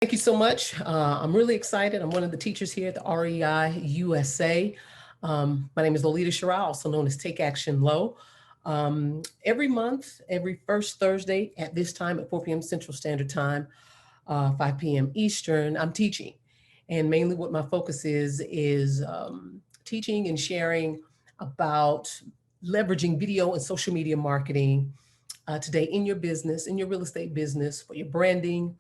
Thank you so much. I'm really excited. I'm one of the teachers here at the REI USA. My name is Lolita Sheriow, also known as Take Action Low. Every month, every first Thursday at this time at 4 p.m. Central Standard Time, 5 p.m. Eastern, I'm teaching. And mainly what my focus is teaching and sharing about leveraging video and social media marketing today in your business, in your real estate business, for your branding,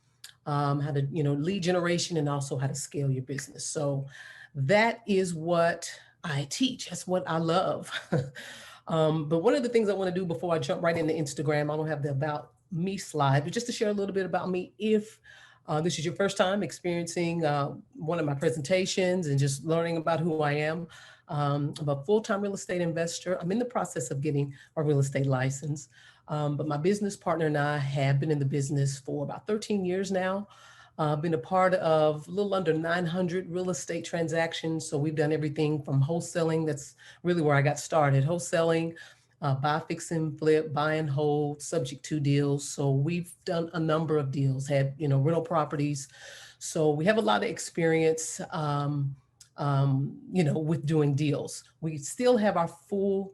how to, lead generation, and also how to scale your business. So that is what I teach. That's what I love. But one of the things I want to do before I jump right into Instagram, I don't have the about me slide, but just to share a little bit about me. If this is your first time experiencing one of my presentations and just learning about who I am, I'm a full-time real estate investor. I'm in the process of getting a real estate license. But my business partner and I have been in the business for about 13 years now. Been a part of a little under 900 real estate transactions. So we've done everything from wholesaling. That's really where I got started. Wholesaling, buy, fix, and flip, buy and hold, subject to deals. So we've done a number of deals, had, rental properties. So we have a lot of experience, with doing deals. We still have our full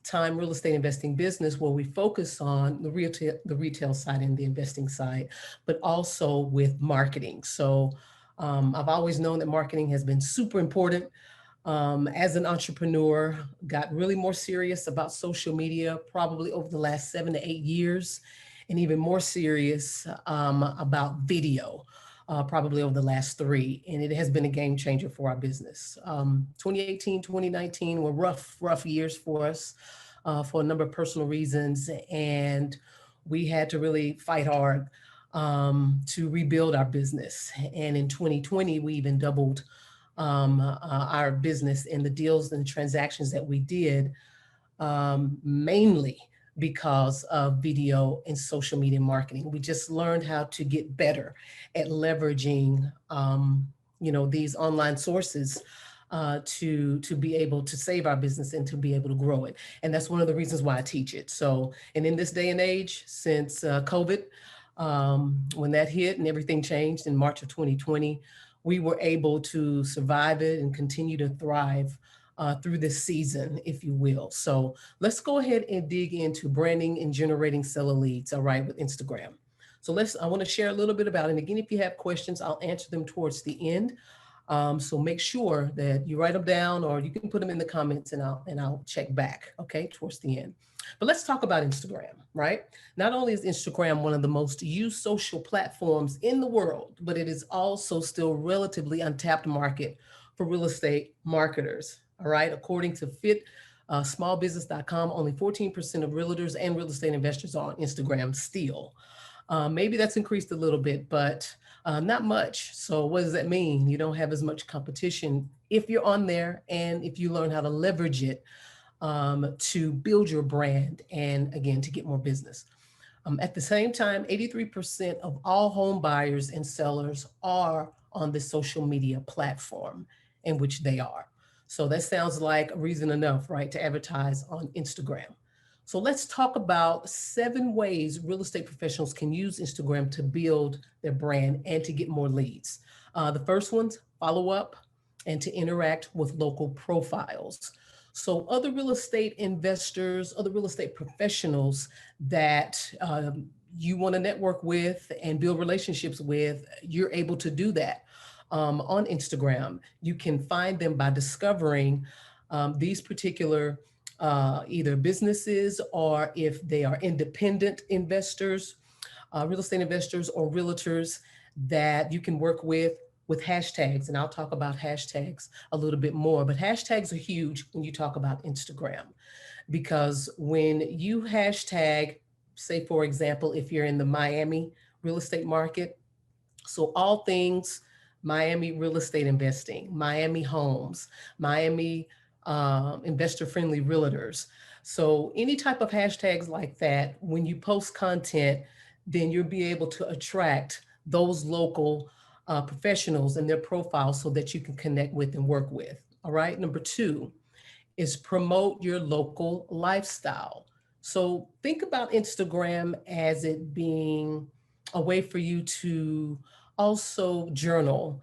time real estate investing business where we focus on the retail side and the investing side, but also with marketing. So I've always known that marketing has been super important. As an entrepreneur, got really more serious about social media probably over the last 7 to 8 years, and even more serious about video. Probably over the last 3, and it has been a game changer for our business. 2018, 2019 were rough years for us for a number of personal reasons, and we had to really fight hard to rebuild our business. And in 2020, we even doubled our business in the deals and transactions that we did, mainly because of video and social media marketing. We just learned how to get better at leveraging, these online sources to be able to save our business and to be able to grow it. And that's one of the reasons why I teach it. So, and in this day and age, since COVID, when that hit and everything changed in March of 2020, we were able to survive it and continue to thrive through this season, if you will. So let's go ahead and dig into branding and generating seller leads, all right, with Instagram. So I want to share a little bit about it. And again, if you have questions, I'll answer them towards the end. So make sure that you write them down, or you can put them in the comments, and I'll check back, okay, towards the end. But let's talk about Instagram, right? Not only is Instagram one of the most used social platforms in the world, but it is also still relatively untapped market for real estate marketers. All right, according to smallbusiness.com, only 14% of realtors and real estate investors are on Instagram still. Maybe that's increased a little bit, but not much. So what does that mean? You don't have as much competition if you're on there, and if you learn how to leverage it to build your brand and, again, to get more business. At the same time, 83% of all home buyers and sellers are on the social media platform in which they are. So that sounds like reason enough, right, to advertise on Instagram. So let's talk about 7 ways real estate professionals can use Instagram to build their brand and to get more leads. The first one's follow up and to interact with local profiles. So other real estate investors, other real estate professionals that you want to network with and build relationships with, you're able to do that. On Instagram, you can find them by discovering these particular either businesses, or if they are independent investors, real estate investors or realtors that you can work with hashtags. And I'll talk about hashtags a little bit more, but hashtags are huge when you talk about Instagram, because when you hashtag, say, for example, if you're in the Miami real estate market, so all things Miami real estate investing, Miami homes, Miami investor-friendly realtors. So any type of hashtags like that, when you post content, then you'll be able to attract those local professionals and their profiles so that you can connect with and work with. All right. Number 2 is promote your local lifestyle. So think about Instagram as it being a way for you to Also journal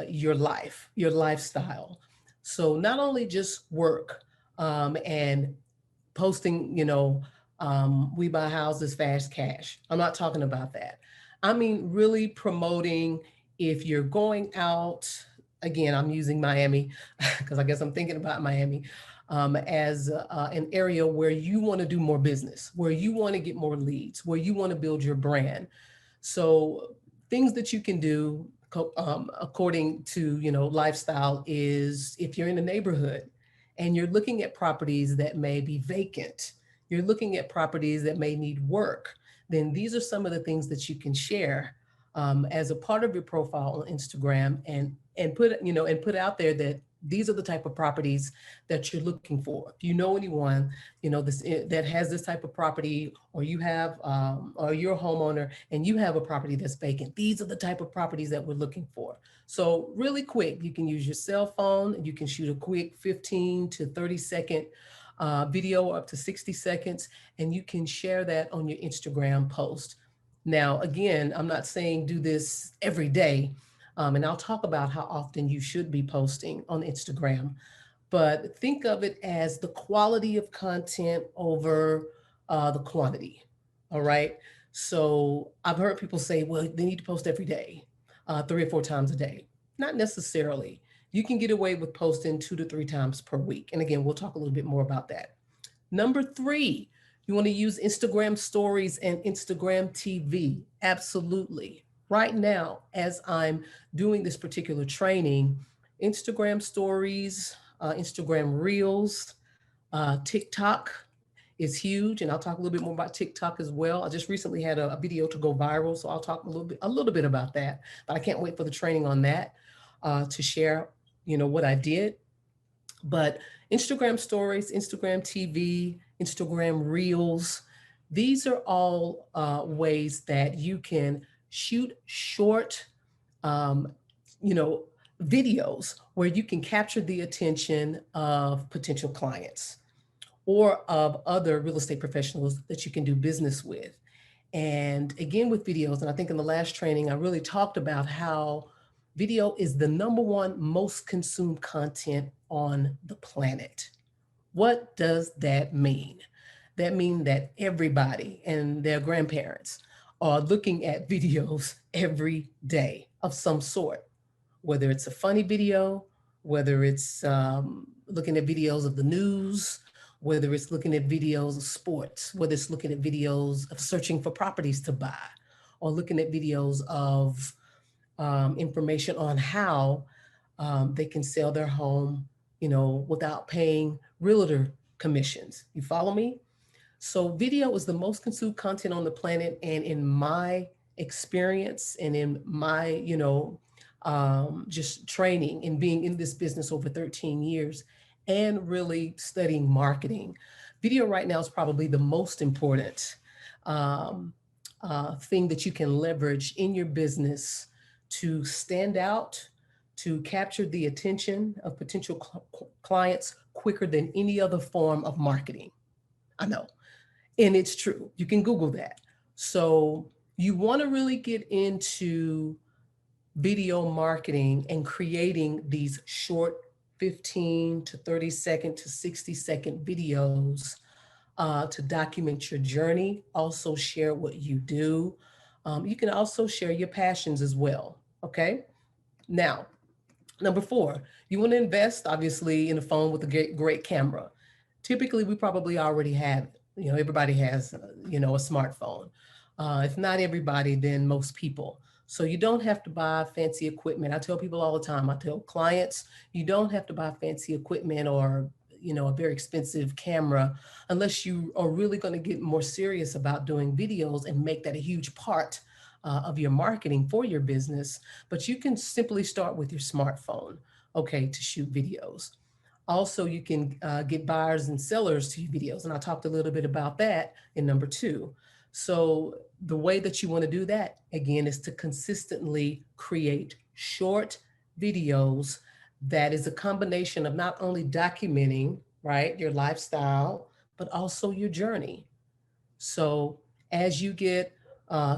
your life, your lifestyle. So not only just work and posting, we buy houses fast cash. I'm not talking about that. I mean, really promoting if you're going out, again, I'm using Miami because I guess I'm thinking about Miami as an area where you want to do more business, where you want to get more leads, where you want to build your brand. So things that you can do according to lifestyle is if you're in a neighborhood and you're looking at properties that may be vacant, you're looking at properties that may need work, then these are some of the things that you can share as a part of your profile on Instagram and put out there that these are the type of properties that you're looking for. If you know anyone, this that has this type of property, or you have, or you're a homeowner and you have a property that's vacant, these are the type of properties that we're looking for. So really quick, you can use your cell phone and you can shoot a quick 15 to 30-second video up to 60 seconds, and you can share that on your Instagram post. Now, again, I'm not saying do this every day, and I'll talk about how often you should be posting on Instagram, but think of it as the quality of content over the quantity. All right. So I've heard people say, well, they need to post every day, 3 or 4 times a day. Not necessarily. You can get away with posting 2 to 3 times per week. And again, we'll talk a little bit more about that. Number three, you want to use Instagram stories and Instagram TV. Absolutely. Right now, as I'm doing this particular training, Instagram stories, Instagram reels, TikTok is huge. And I'll talk a little bit more about TikTok as well. I just recently had a video to go viral. So I'll talk a little bit about that, but I can't wait for the training on that to share, what I did. But Instagram stories, Instagram TV, Instagram reels, these are all ways that you can shoot short, um, you know, videos where you can capture the attention of potential clients or of other real estate professionals that you can do business with. And again, with videos, and I think in the last training, I really talked about how video is the number one most consumed content on the planet. What does that mean? That means that everybody and their grandparents are looking at videos every day of some sort, whether it's a funny video, whether it's looking at videos of the news, whether it's looking at videos of sports, whether it's looking at videos of searching for properties to buy, or looking at videos of information on how they can sell their home, without paying realtor commissions. You follow me? So video is the most consumed content on the planet, and in my experience and in my, just training and being in this business over 13 years and really studying marketing, video right now is probably the most important um, thing that you can leverage in your business to stand out, to capture the attention of potential clients quicker than any other form of marketing. I know. And it's true. You can Google that. So you want to really get into video marketing and creating these short 15 to 30-second to 60-second videos to document your journey, also share what you do. You can also share your passions as well. Okay. Now, number four, you want to invest obviously in a phone with a great camera. Typically, we probably already have it. Everybody has, a smartphone. If not everybody, then most people. So you don't have to buy fancy equipment. I tell people all the time, I tell clients, you don't have to buy fancy equipment or, a very expensive camera unless you are really going to get more serious about doing videos and make that a huge part of your marketing for your business. But you can simply start with your smartphone, okay, to shoot videos. Also, you can get buyers and sellers to your videos. And I talked a little bit about that in number two. So the way that you want to do that, again, is to consistently create short videos that is a combination of not only documenting, right, your lifestyle, but also your journey. So as you get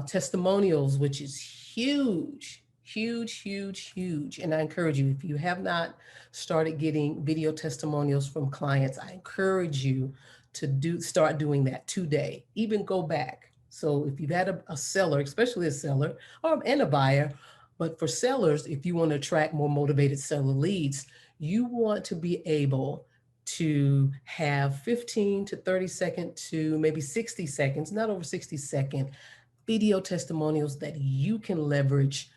testimonials, which is huge, huge, huge, huge. And I encourage you, if you have not started getting video testimonials from clients, I encourage you to start doing that today. Even go back. So if you've had a seller, especially a seller or and a buyer, but for sellers, if you want to attract more motivated seller leads, you want to be able to have 15 to 30 second to maybe 60 seconds, not over 60-second video testimonials that you can leverage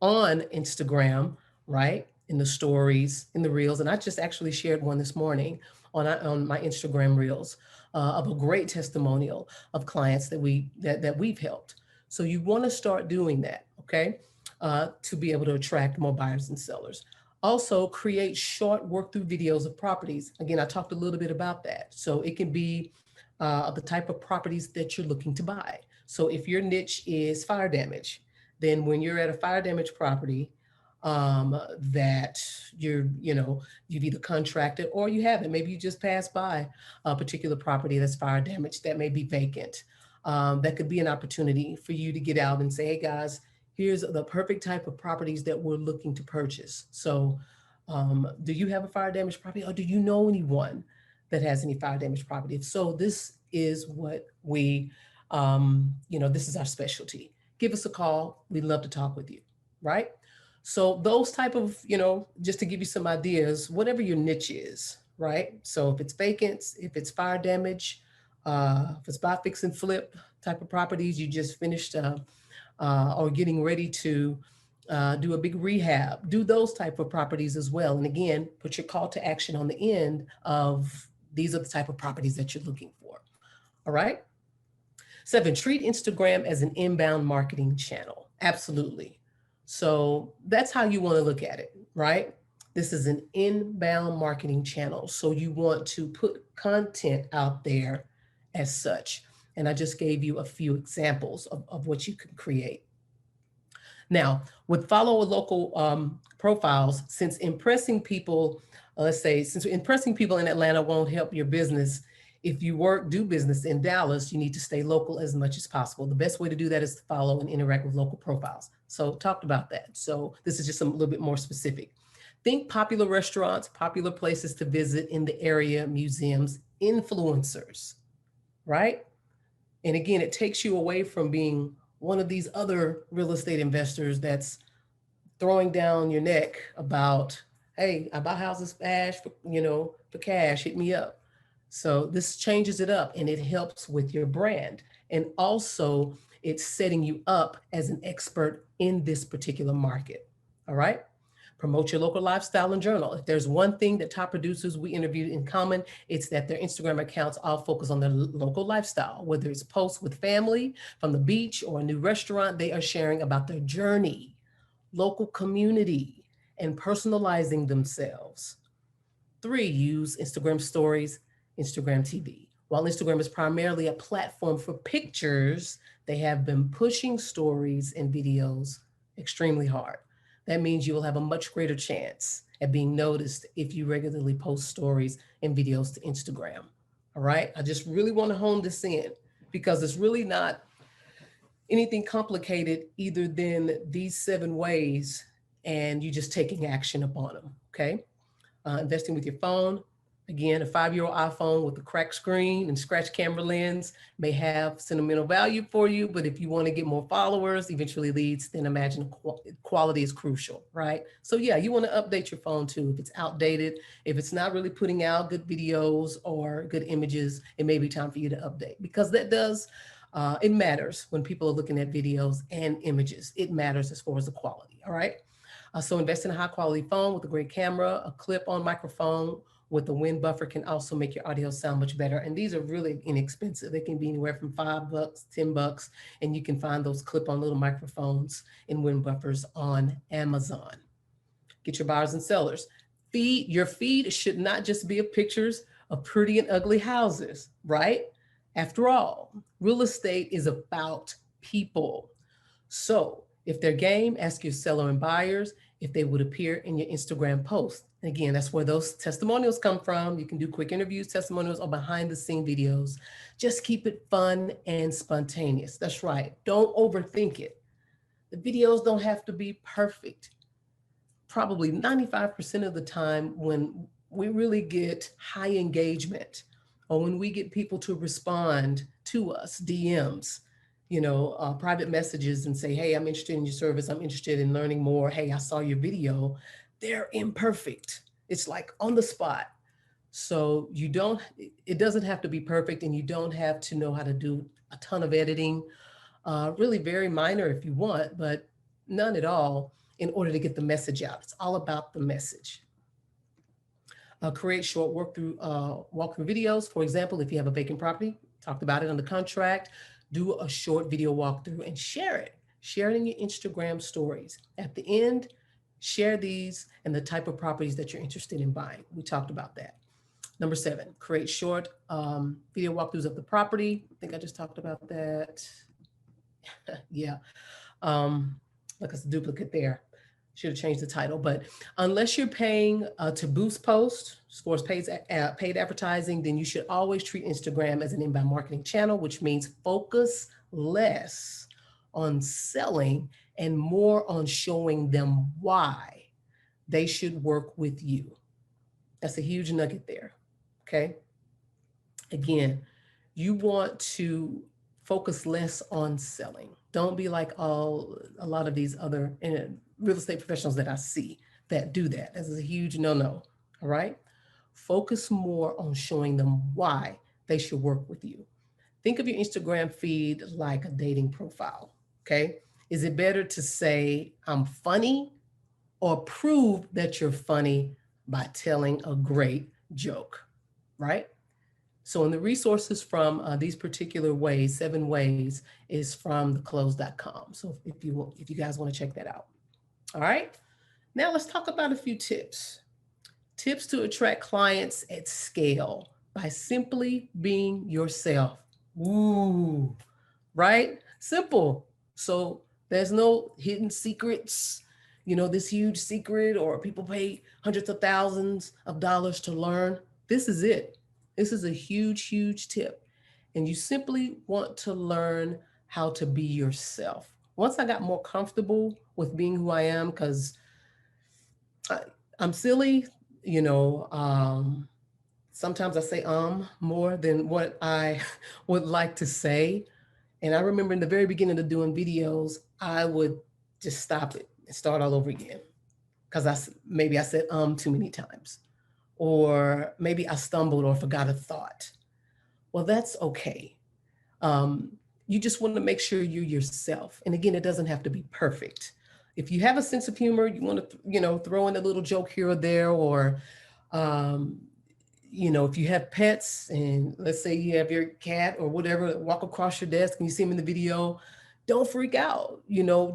on Instagram, right? In the stories, in the reels. And I just actually shared one this morning on my Instagram reels of a great testimonial of clients that we've helped. So you want to start doing that, okay? To be able to attract more buyers and sellers. Also, create short work through videos of properties. Again, I talked a little bit about that. So it can be the type of properties that you're looking to buy. So if your niche is fire damage, then when you're at a fire damage property that you've either contracted or you haven't, maybe you just passed by a particular property that's fire damage that may be vacant. That could be an opportunity for you to get out and say, hey guys, here's the perfect type of properties that we're looking to purchase. So do you have a fire damage property or do you know anyone that has any fire damage property? If so, this is what this is our specialty. Give us a call. We'd love to talk with you, right? So those type of, just to give you some ideas, whatever your niche is, right? So if it's vacant, if it's fire damage, if it's buy, fix, and flip type of properties, you just finished or getting ready to do a big rehab, do those type of properties as well. And again, put your call to action on the end of these are the type of properties that you're looking for. All right. 7, treat Instagram as an inbound marketing channel. Absolutely. So that's how you want to look at it, right? This is an inbound marketing channel. So you want to put content out there as such. And I just gave you a few examples of what you can create. Now, with follow local profiles, since impressing people, since impressing people in Atlanta won't help your business, if you do business in Dallas, you need to stay local as much as possible. The best way to do that is to follow and interact with local profiles. So talked about that. So this is just a little bit more specific. Think popular restaurants, popular places to visit in the area, museums, influencers, right? And again, it takes you away from being one of these other real estate investors that's throwing down your neck about, hey, I buy houses fast, for cash, hit me up. So this changes it up and it helps with your brand. And also it's setting you up as an expert in this particular market. All right. Promote your local lifestyle and journal. If there's one thing that top producers we interviewed in common, it's that their Instagram accounts all focus on their local lifestyle. Whether it's posts with family from the beach or a new restaurant, they are sharing about their journey, local community, and personalizing themselves. 3, use Instagram stories, Instagram TV. While Instagram is primarily a platform for pictures, they have been pushing stories and videos extremely hard. That means you will have a much greater chance at being noticed if you regularly post stories and videos to Instagram. All right. I just really want to hone this in because it's really not anything complicated either than these 7 ways and you just taking action upon them. Okay. Investing with your phone. Again, a 5-year-old iPhone with a cracked screen and scratch camera lens may have sentimental value for you, but if you want to get more followers, eventually leads, then imagine quality is crucial, right? So yeah, you want to update your phone too. If it's outdated, if it's not really putting out good videos or good images, it may be time for you to update because that does, it matters when people are looking at videos and images. It matters as far as the quality, all right? So invest in a high quality phone with a great camera, a clip-on microphone with a wind buffer can also make your audio sound much better. And these are really inexpensive. They can be anywhere from $5, $10, and you can find those clip-on little microphones and wind buffers on Amazon. Get your buyers and sellers. Your feed should not just be of pictures of pretty and ugly houses, right? After all, real estate is about people. So if they're game, ask your seller and buyers if they would appear in your Instagram post. Again, that's where those testimonials come from. You can do quick interviews, testimonials, or behind the scene videos. Just keep it fun and spontaneous. That's right. Don't overthink it. The videos don't have to be perfect. Probably 95% of the time, when we really get high engagement or when we get people to respond to us, DMs, private messages and say, hey, I'm interested in your service. I'm interested in learning more. Hey, I saw your video. They're imperfect. It's like on the spot. So it doesn't have to be perfect, and you don't have to know how to do a ton of editing, really very minor if you want, but none at all in order to get the message out. It's all about the message. Create short walkthrough videos. For example, if you have a vacant property, talked about it on the contract, do a short video walkthrough and share it. Share it in your Instagram stories. At the end, share these and the type of properties that you're interested in buying. We talked about that. Number 7, create short video walkthroughs of the property. I think I just talked about that. Yeah. Like it's a duplicate there. Should have changed the title, but unless you're paying to boost posts, scores paid advertising, then you should always treat Instagram as an inbound marketing channel, which means focus less on selling and more on showing them why they should work with you. That's a huge nugget there. Okay. Again, you want to focus less on selling. Don't be like a lot of these other real estate professionals that I see that do that. This is a huge no-no. All right. Focus more on showing them why they should work with you. Think of your Instagram feed like a dating profile. Okay. Is it better to say I'm funny or prove that you're funny by telling a great joke? Right. So in the resources from these particular ways, 7 ways, is from theclose.com. So if you guys want to check that out. All right. Now let's talk about a few tips. Tips to attract clients at scale by simply being yourself. Ooh, right? Simple. So there's no hidden secrets, this huge secret, or people pay hundreds of thousands of dollars to learn. This is it. This is a huge, huge tip. And you simply want to learn how to be yourself. Once I got more comfortable with being who I am, because I'm silly, you know, um, sometimes I say more than what I would like to say. And I remember in the very beginning of doing videos, I would just stop it and start all over again. Because maybe I said too many times. Or maybe I stumbled or forgot a thought. Well, that's okay. Um, you just want to make sure you're yourself. And again, it doesn't have to be perfect. If you have a sense of humor, you want to, throw in a little joke here or there, or, um, if you have pets and let's say you have your cat or whatever walk across your desk and you see him in the video, don't freak out.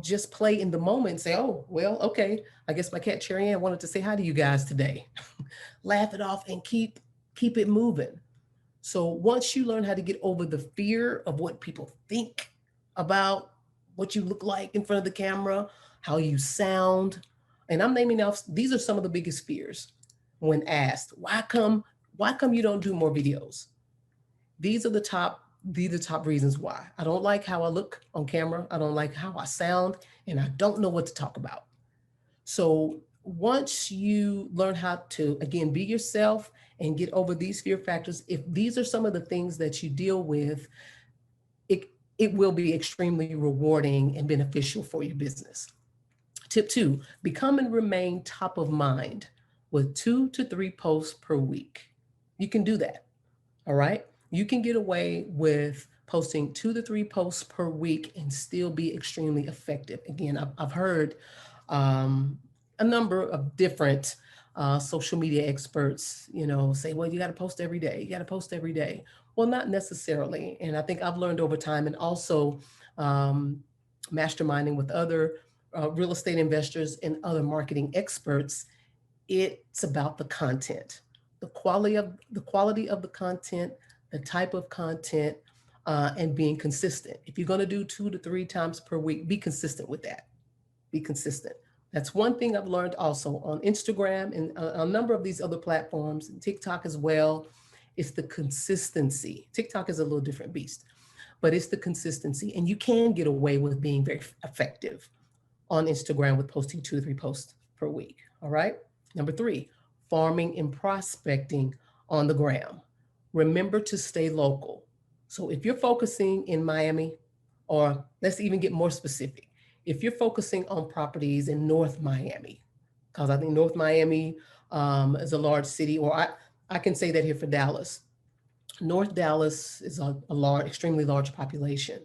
Just play in the moment and say, oh, well, okay, I guess my cat Cherry Ann wanted to say hi to you guys today. Laugh it off and keep it moving. So once you learn how to get over the fear of what people think about what you look like in front of the camera, how you sound, and I'm naming off, these are some of the biggest fears when asked, why come you don't do more videos? These are the top reasons why. I don't like how I look on camera. I don't like how I sound, and I don't know what to talk about. So once you learn how to, again, be yourself and get over these fear factors, if these are some of the things that you deal with, it will be extremely rewarding and beneficial for your business. Tip 2, become and remain top of mind with 2 to 3 posts per week. You can do that. All right. You can get away with posting 2 to 3 posts per week and still be extremely effective. Again, I've heard a number of different social media experts, say, well, you got to post every day. You got to post every day. Well, not necessarily. And I think I've learned over time, and also masterminding with other real estate investors and other marketing experts, it's about the content, the quality of the content, the type of content, and being consistent. If you're going to do 2 to 3 times per week, be consistent with that. Be consistent. That's one thing I've learned also on Instagram and a number of these other platforms, TikTok as well. It's the consistency. TikTok is a little different beast, but it's the consistency. And you can get away with being very effective on Instagram with posting 2 to 3 posts per week. All right. Number three, farming and prospecting on the gram. Remember to stay local. So if you're focusing in Miami, or let's even get more specific, if you're focusing on properties in North Miami, because I think North Miami is a large city, or I can say that here for Dallas. North Dallas is a large, extremely large population.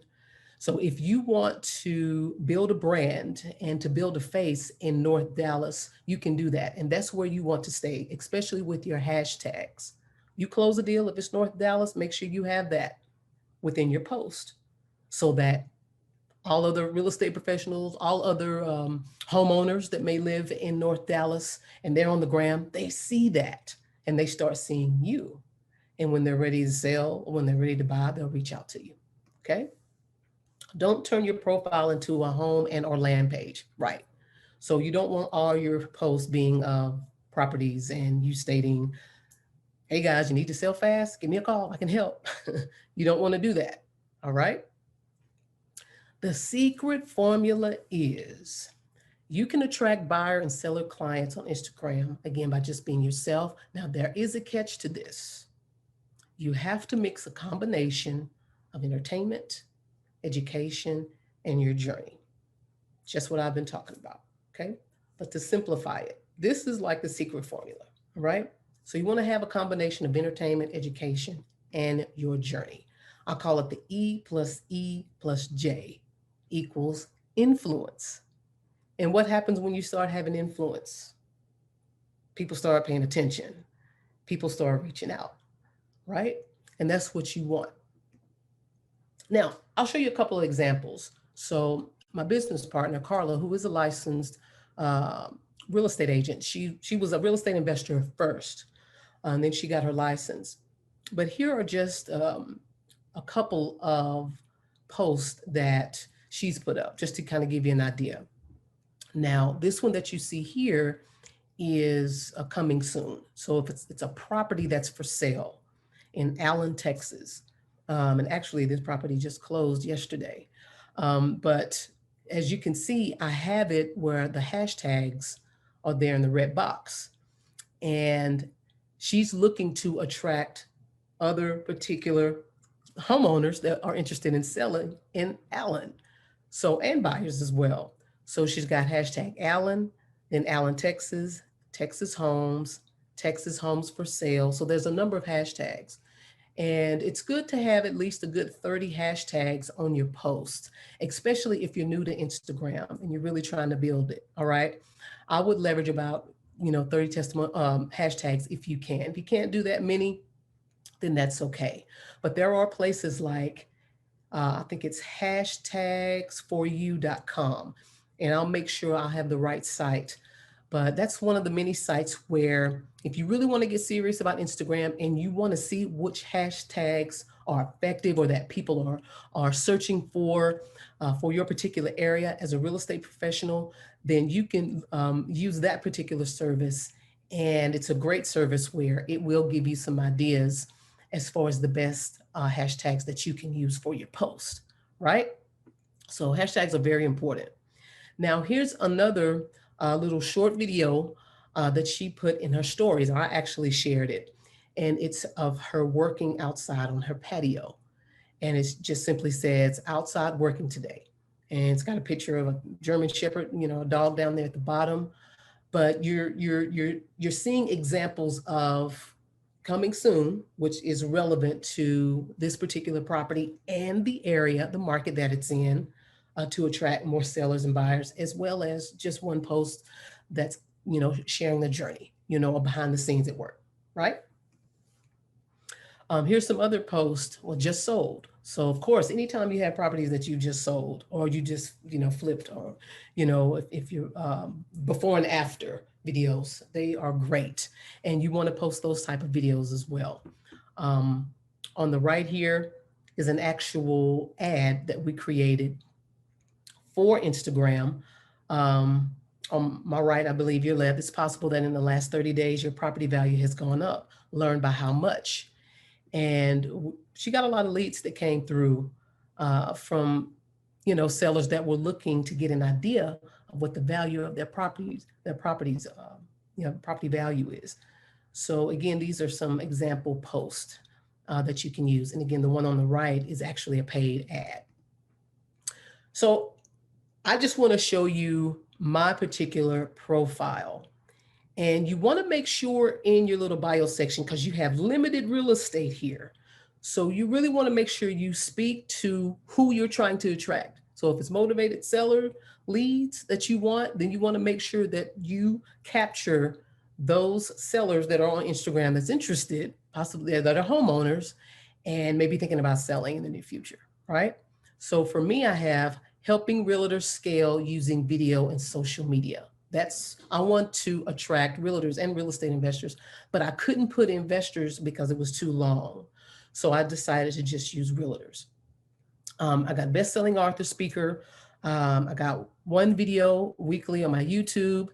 So if you want to build a brand and to build a face in North Dallas, you can do that. And that's where you want to stay, especially with your hashtags. You close a deal, if it's North Dallas, make sure you have that within your post so that all other real estate professionals, all other homeowners that may live in North Dallas and they're on the gram, they see that and they start seeing you. And when they're ready to sell, or when they're ready to buy, they'll reach out to you. Okay. Don't turn your profile into a home and or land page. Right. So you don't want all your posts being properties and you stating, hey guys, you need to sell fast? Give me a call. I can help. You don't want to do that. All right. The secret formula is you can attract buyer and seller clients on Instagram, again, by just being yourself. Now, there is a catch to this. You have to mix a combination of entertainment, education, and your journey. Just what I've been talking about, okay? But to simplify it, this is like the secret formula, all right? So you want to have a combination of entertainment, education, and your journey. I call it the E plus J equals influence. And what happens when you start having influence? People start paying attention. People start reaching out, right? And that's what you want. Now, I'll show you a couple of examples. So my business partner, Carla, who is a licensed uh, real estate agent, she was a real estate investor first, and then she got her license. But here are just a couple of posts that she's put up, just to kind of give you an idea. Now, this one that you see here is coming soon. So if it's a property that's for sale in Allen, Texas. And actually, this property just closed yesterday. But as you can see, I have it where the hashtags are there in the red box. And she's looking to attract other particular homeowners that are interested in selling in Allen. So, and buyers as well. So she's got hashtag Allen, then Allen, Texas, Texas homes for sale. So there's a number of hashtags. And it's good to have at least a good 30 hashtags on your post, especially if you're new to Instagram and you're really trying to build it. All right. I would leverage about, 30 hashtags if you can. If you can't do that many, then that's okay. But there are places like, I think it's hashtags4you.com. And I'll make sure I have the right site. But that's one of the many sites where if you really want to get serious about Instagram and you want to see which hashtags are effective or that people are searching for your particular area as a real estate professional, then you can use that particular service. And it's a great service where it will give you some ideas as far as the best hashtags that you can use for your post, right? So hashtags are very important. Now, here's another little short video that she put in her stories. I actually shared it, and it's of her working outside on her patio. And it just simply says, outside working today. And it's got a picture of a German Shepherd, a dog down there at the bottom. But you're seeing examples of coming soon, which is relevant to this particular property and the area, the market that it's in, to attract more sellers and buyers, as well as just one post that's, sharing the journey, behind the scenes at work, right? Here's some other posts, well, just sold. So of course, anytime you have properties that you just sold or you just, flipped, or, if you're before and after videos, they are great. And you want to post those type of videos as well. On the right here is an actual ad that we created for Instagram. On my right, I believe your left, it's possible that in the last 30 days, your property value has gone up. Learn by how much. And she got a lot of leads that came through from, sellers that were looking to get an idea of what the value of their property value is. So again, these are some example posts that you can use. And again, the one on the right is actually a paid ad. So I just want to show you my particular profile. And you want to make sure in your little bio section, because you have limited real estate here. So you really want to make sure you speak to who you're trying to attract. So if it's motivated seller leads that you want, then you want to make sure that you capture those sellers that are on Instagram that's interested, possibly that are homeowners, and maybe thinking about selling in the near future, right? So for me, I have helping realtors scale using video and social media. I want to attract realtors and real estate investors, but I couldn't put investors because it was too long. So I decided to just use realtors. I got best-selling author, speaker. I got one video weekly on my YouTube.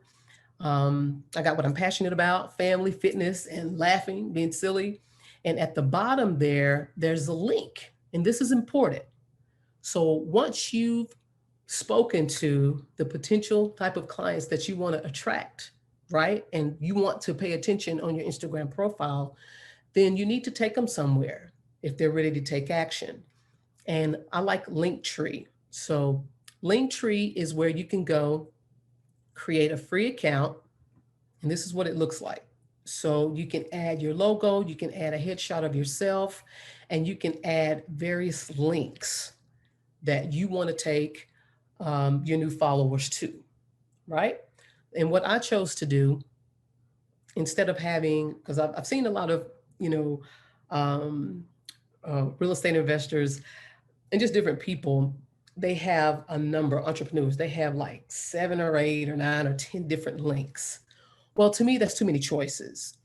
I got what I'm passionate about, family, fitness, and laughing, being silly. And at the bottom there's a link, and this is important. So once you've spoken to the potential type of clients that you want to attract, right? And you want to pay attention on your Instagram profile, then you need to take them somewhere if they're ready to take action. And I like Linktree. So Linktree is where you can go create a free account. And this is what it looks like. So you can add your logo, you can add a headshot of yourself, and you can add various links that you want to take your new followers to, right? And what I chose to do, instead of having, because I've seen a lot of, um, real estate investors and just different people, they have a number of entrepreneurs. They have like 7 or 8 or 9 or 10 different links. Well, to me, that's too many choices.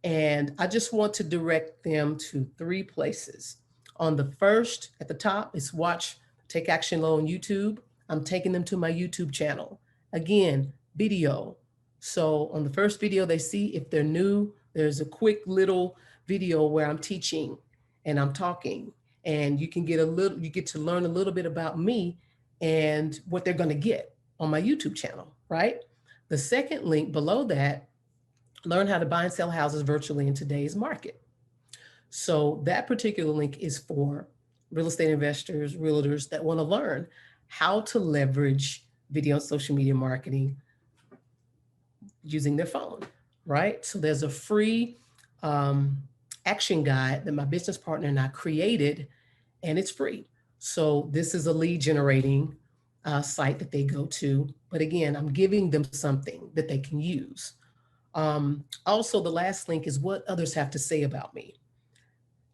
And I just want to direct them to 3 places. On the first, at the top, is watch Take Action Low on YouTube. I'm taking them to my YouTube channel. Again, video. So on the first video they see, if they're new, there's a quick little video where I'm teaching and I'm talking, and you get to learn a little bit about me and what they're going to get on my YouTube channel, right? The second link below that, learn how to buy and sell houses virtually in today's market. So that particular link is for real estate investors, realtors that want to learn how to leverage video and social media marketing using their phone, right? So there's a free action guide that my business partner and I created, and it's free. So this is a lead generating site that they go to. But again, I'm giving them something that they can use. Also, the last link is what others have to say about me.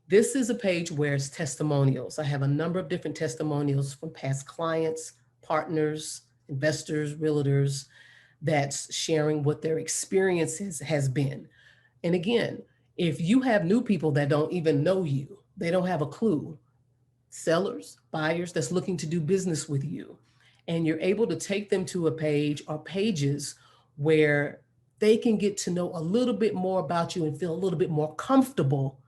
This is a page where it's testimonials. I have a number of different testimonials from past clients, partners, investors, realtors, that's sharing what their experiences has been. And again, if you have new people that don't even know you, they don't have a clue, sellers, buyers that's looking to do business with you, and you're able to take them to a page or pages where they can get to know a little bit more about you and feel a little bit more comfortable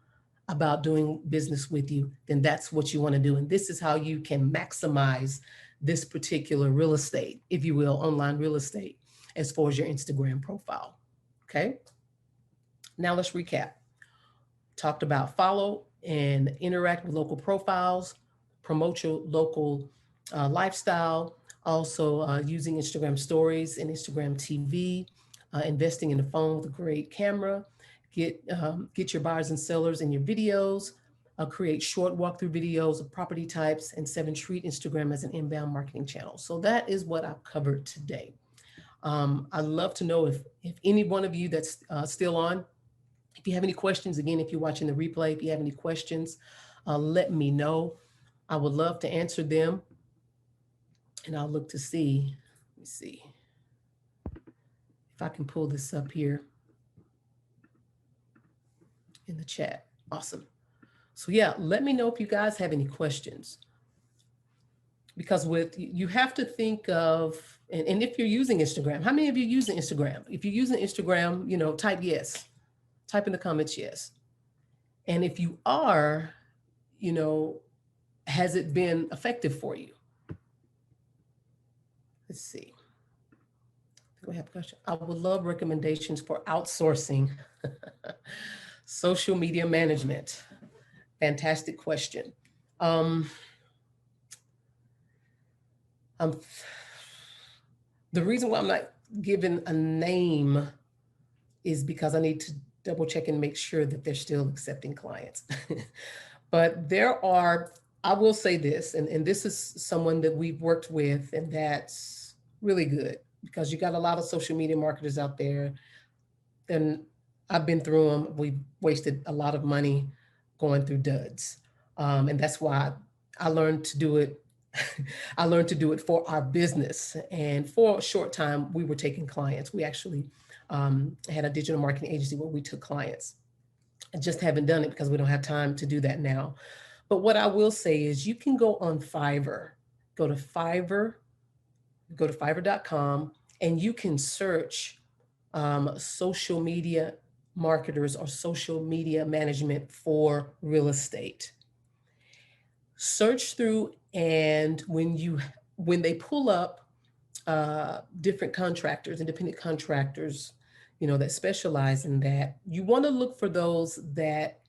about doing business with you, then that's what you want to do. And this is how you can maximize this particular real estate, if you will, online real estate, as far as your Instagram profile. Okay. Now let's recap. Talked about follow and interact with local profiles, promote your local lifestyle, also using Instagram stories and Instagram TV, investing in a phone with a great camera, get your buyers and sellers in your videos, create short walkthrough videos of property types, and 7, treat Instagram as an inbound marketing channel. So that is what I've covered today. I'd love to know if any one of you that's still on, if you have any questions, again, if you're watching the replay, if you have any questions, let me know. I would love to answer them. And I'll look to see, let me see if I can pull this up here in the chat. Awesome. So yeah, let me know if you guys have any questions. Because you have to think of And if you're using Instagram, how many of you using Instagram? If you're using Instagram, type yes, type in the comments yes. And if you are, you know, has it been effective for you? Let's see. Do we have a question? I would love recommendations for outsourcing social media management. Fantastic question. Um, I'm, the reason why I'm not giving a name is because I need to double check and make sure that they're still accepting clients. But there are, I will say this, and this is someone that we've worked with, and that's really good because you got a lot of social media marketers out there, and I've been through them. We've wasted a lot of money going through duds. And that's why I learned to do it. I learned to do it for our business. And for a short time, we were taking clients. We actually had a digital marketing agency where we took clients. I just haven't done it because we don't have time to do that now. But what I will say is you can go on Fiverr, go to Fiverr, go to fiverr.com, and you can search social media marketers or social media management for real estate. Search through, and when they pull up different contractors, independent contractors, that specialize in that, you want to look for those that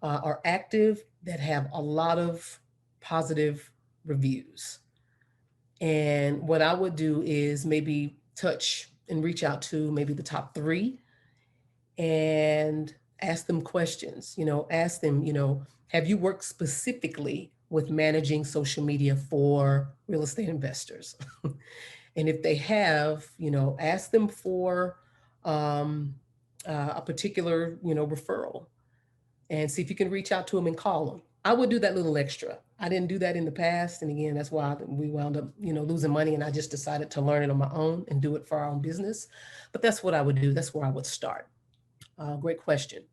are active, that have a lot of positive reviews. And what I would do is maybe touch and reach out to maybe the top three and ask them questions. Ask them, have you worked specifically with managing social media for real estate investors? And if they have, ask them for a particular, referral, and see if you can reach out to them and call them. I would do that little extra. I didn't do that in the past. And again, that's why we wound up, losing money. And I just decided to learn it on my own and do it for our own business. But that's what I would do. That's where I would start. Great question.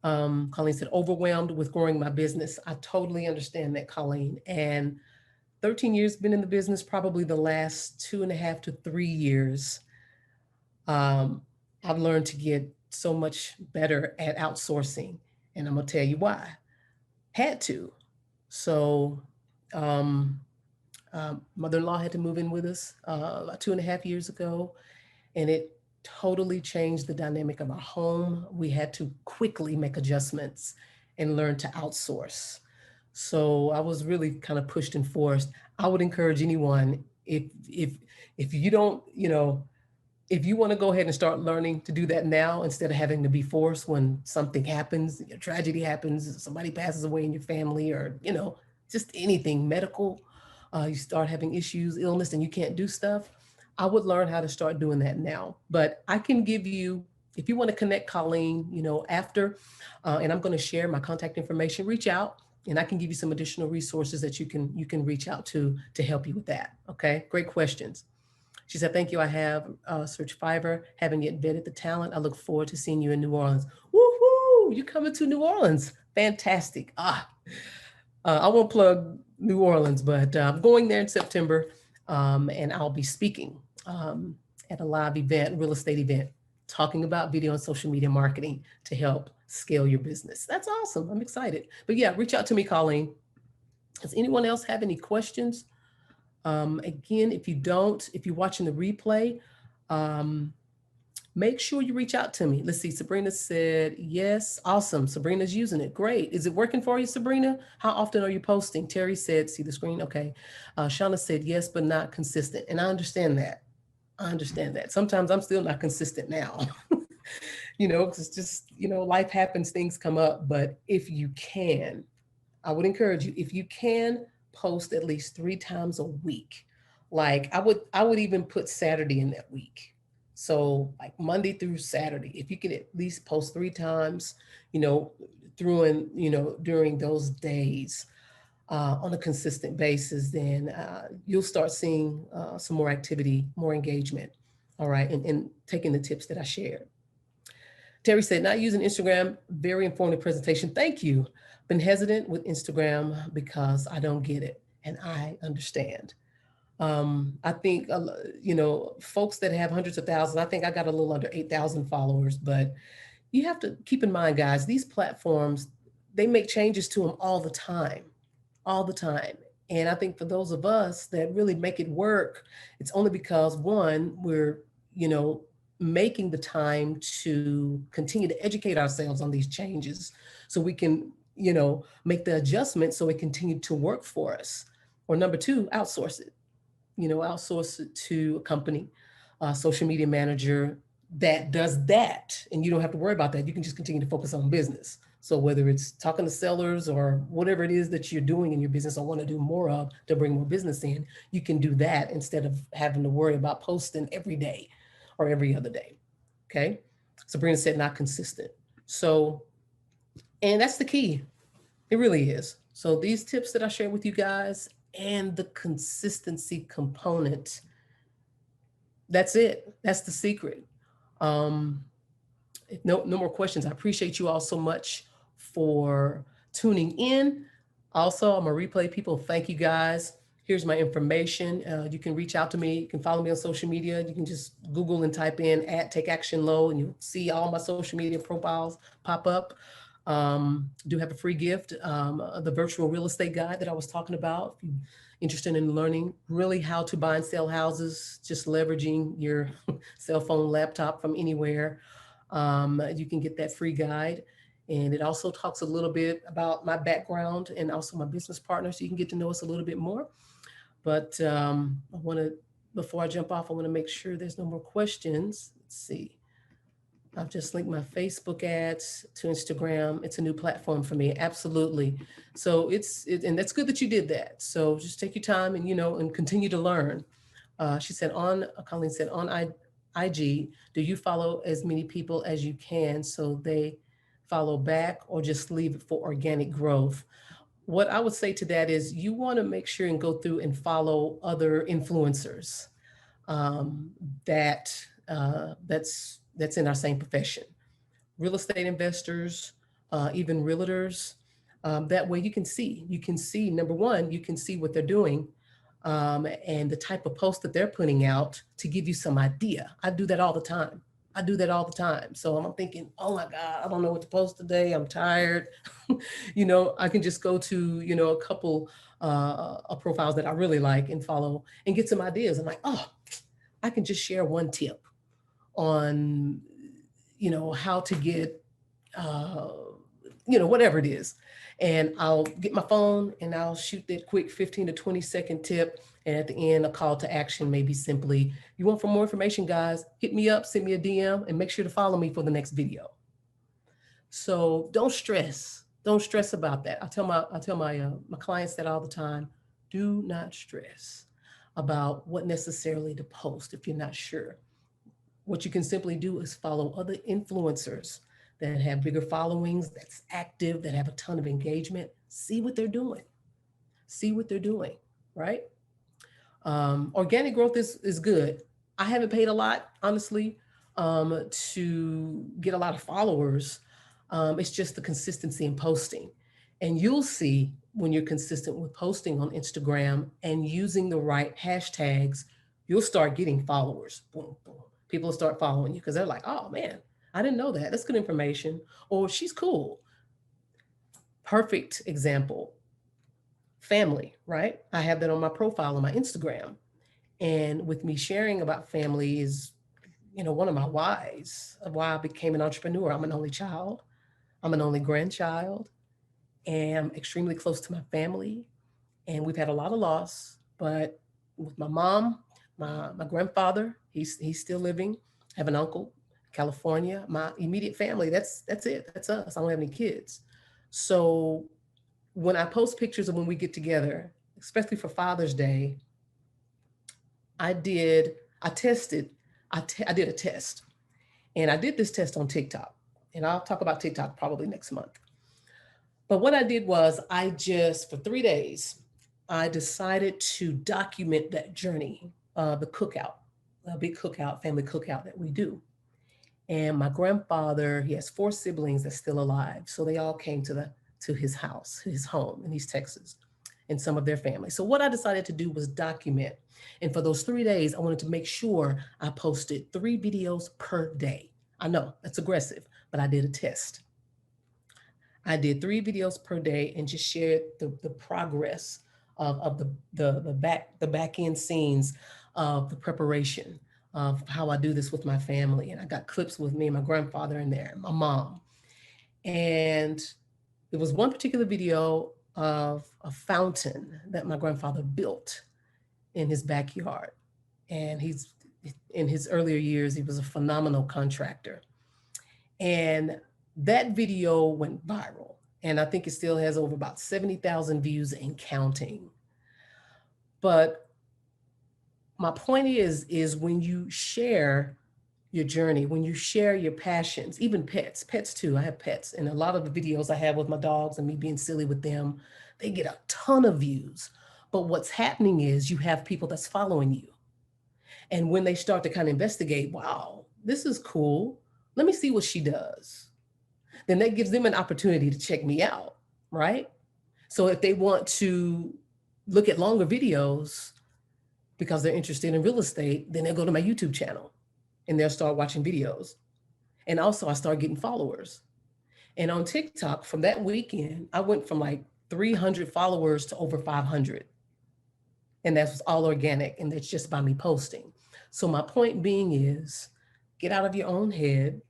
Colleen said, overwhelmed with growing my business. I totally understand that, Colleen. And 13 years been in the business, probably the last 2.5 to 3 years, I've learned to get so much better at outsourcing. And I'm going to tell you why. Had to. So, mother-in-law had to move in with us about 2.5 years ago, and it totally changed the dynamic of our home. We had to quickly make adjustments and learn to outsource. So I was really kind of pushed and forced. I would encourage anyone, if you don't, if you want to go ahead and start learning to do that now instead of having to be forced when something happens, a tragedy happens, somebody passes away in your family, or just anything medical, you start having issues, illness, and you can't do stuff. I would learn how to start doing that now. But I can give you, if you want to connect Colleen, after, and I'm going to share my contact information, reach out, and I can give you some additional resources that you can reach out to help you with that. Okay, great questions. She said, thank you. I have searched Fiverr, haven't yet vetted the talent. I look forward to seeing you in New Orleans. Woohoo! You coming to New Orleans? Fantastic. I won't plug New Orleans, but I'm going there in September, and I'll be speaking at a live event, real estate event, talking about video and social media marketing to help scale your business. That's awesome. I'm excited. But yeah, reach out to me, Colleen. Does anyone else have any questions? Again, if you're watching the replay, make sure you reach out to me. Let's see. Sabrina said, yes. Awesome. Sabrina's using it. Great. Is it working for you, Sabrina? How often are you posting? Terry said, see the screen? Okay. Shauna said, yes, but not consistent. And I understand that. Sometimes I'm still not consistent now, because it's just, life happens, things come up. But if you can, I would encourage you, if you can, post at least 3 times a week. Like I would even put Saturday in that week. So like Monday through Saturday, if you could at least post 3 times, during those days on a consistent basis, then you'll start seeing some more activity, more engagement. All right. And taking the tips that I shared. Terry said, not using Instagram, very informative presentation. Thank you. Been hesitant with Instagram because I don't get it, and I understand. I think, folks that have hundreds of thousands, I think I got a little under 8,000 followers, but you have to keep in mind, guys, these platforms, they make changes to them all the time, all the time. And I think for those of us that really make it work, it's only because one, we're, you know, making the time to continue to educate ourselves on these changes so we can, make the adjustment so it continue to work for us. Or number two, outsource it, outsource it to a company, a social media manager that does that. And you don't have to worry about that. You can just continue to focus on business. So whether it's talking to sellers or whatever it is that you're doing in your business or want to do more of to bring more business in, you can do that instead of having to worry about posting every day or every other day. Okay. Sabrina said not consistent. So, and that's the key. It really is. So these tips that I share with you guys and the consistency component, that's it. That's the secret. Um, if no more questions. I appreciate you all so much for tuning in. Also, I'm gonna replay people. Thank you guys. Here's my information. You can reach out to me. You can follow me on social media. You can just Google and type in at Take Action Low, and you'll see all my social media profiles pop up. Do have a free gift, the virtual real estate guide that I was talking about. If you're interested in learning really how to buy and sell houses, just leveraging your cell phone, laptop from anywhere, you can get that free guide. And it also talks a little bit about my background and also my business partner, so you can get to know us a little bit more. But I want to, before I jump off, I want to make sure there's no more questions. Let's see. I've just linked my Facebook ads to Instagram. It's a new platform for me. Absolutely. So and that's good that you did that. So just take your time and, and continue to learn. She said Colleen said on IG, do you follow as many people as you can so they follow back or just leave it for organic growth? What I would say to that is you want to make sure and go through and follow other influencers, um, that that's in our same profession, real estate investors, even realtors. That way you can see number one, you can see what they're doing, and the type of post that they're putting out to give you some idea. I do that all the time. I do that all the time. So I'm thinking, oh my God, I don't know what to post today. I'm tired. I can just go to, a couple of profiles that I really like and follow and get some ideas. I'm like, oh, I can just share one tip on, how to get, uh, whatever it is. And I'll get my phone and I'll shoot that quick 15 to 20-second tip. And at the end, a call to action, maybe simply, you want for more information, guys, hit me up, send me a DM, and make sure to follow me for the next video. So don't stress. Don't stress about that. I tell my clients that all the time. Do not stress about what necessarily to post if you're not sure. What you can simply do is follow other influencers that have bigger followings, that's active, that have a ton of engagement. See what they're doing. See what they're doing, right? Organic growth is good. I haven't paid a lot, honestly, to get a lot of followers. It's just the consistency in posting. And you'll see when you're consistent with posting on Instagram and using the right hashtags, you'll start getting followers. Boom, boom. People will start following you because they're like, oh man, I didn't know that. That's good information. Or she's cool. Perfect example, family, right? I have that on my profile on my Instagram. And with me sharing about family is, one of my whys of why I became an entrepreneur. I'm an only child, I'm an only grandchild, and I'm extremely close to my family. And we've had a lot of loss, but with my mom, my grandfather, he's still living. I have an uncle, California, my immediate family. That's it. That's us. I don't have any kids. So when I post pictures of when we get together, especially for Father's Day, I did, I tested, I did a test. And I did this test on TikTok. And I'll talk about TikTok probably next month. But what I did was I just, for 3 days, I decided to document that journey, the cookout, a big cookout, family cookout that we do. And my grandfather, he has 4 siblings that's still alive. So they all came to his house, his home in East Texas. and some of their family. So what I decided to do was document. And for those 3 days, I wanted to make sure I posted 3 videos per day. I know that's aggressive, but I did a test. I did 3 videos per day and just shared the progress of the back end scenes of the preparation of how I do this with my family. And I got clips with me and my grandfather in there, my mom. And there was one particular video of a fountain that my grandfather built in his backyard. And he's in his earlier years, he was a phenomenal contractor. And that video went viral. And I think it still has over about 70,000 views and counting. But my point is when you share your journey, when you share your passions, even pets too. I have pets, and a lot of the videos I have with my dogs and me being silly with them, they get a ton of views. But what's happening is you have people that's following you. And when they start to kind of investigate, wow, this is cool. Let me see what she does. Then that gives them an opportunity to check me out, right? So if they want to look at longer videos because they're interested in real estate, then they'll go to my YouTube channel and they'll start watching videos. And also I start getting followers. And on TikTok, from that weekend, I went from like 300 followers to over 500. And that's all organic, and that's just by me posting. So my point being is, get out of your own head,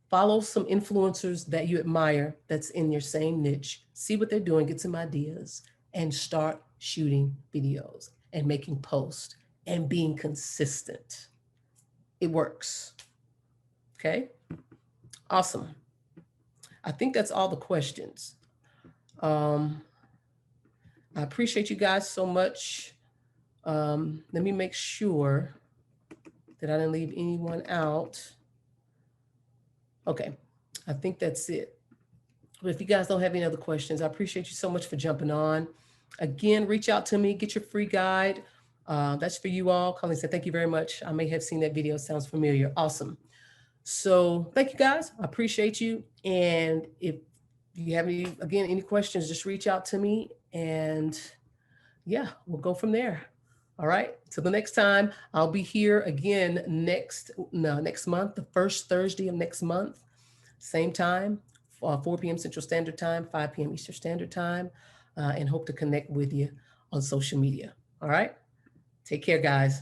follow some influencers that you admire that's in your same niche, see what they're doing, get some ideas, and start shooting videos and making posts and being consistent. It works. Okay? Awesome. I think that's all the questions. I appreciate you guys so much. Let me make sure that I didn't leave anyone out. Okay, I think that's it. But if you guys don't have any other questions, I appreciate you so much for jumping on. Again, reach out to me, get your free guide. That's for you all. Colleen said, thank you very much. I may have seen that video, sounds familiar. Awesome. So thank you guys, I appreciate you. And if you have any questions, just reach out to me and yeah, we'll go from there. All right. Till the next time, I'll be here again next month, the first Thursday of next month, same time, 4 p.m. Central Standard Time, 5 p.m. Eastern Standard Time, and hope to connect with you on social media. All right. Take care, guys.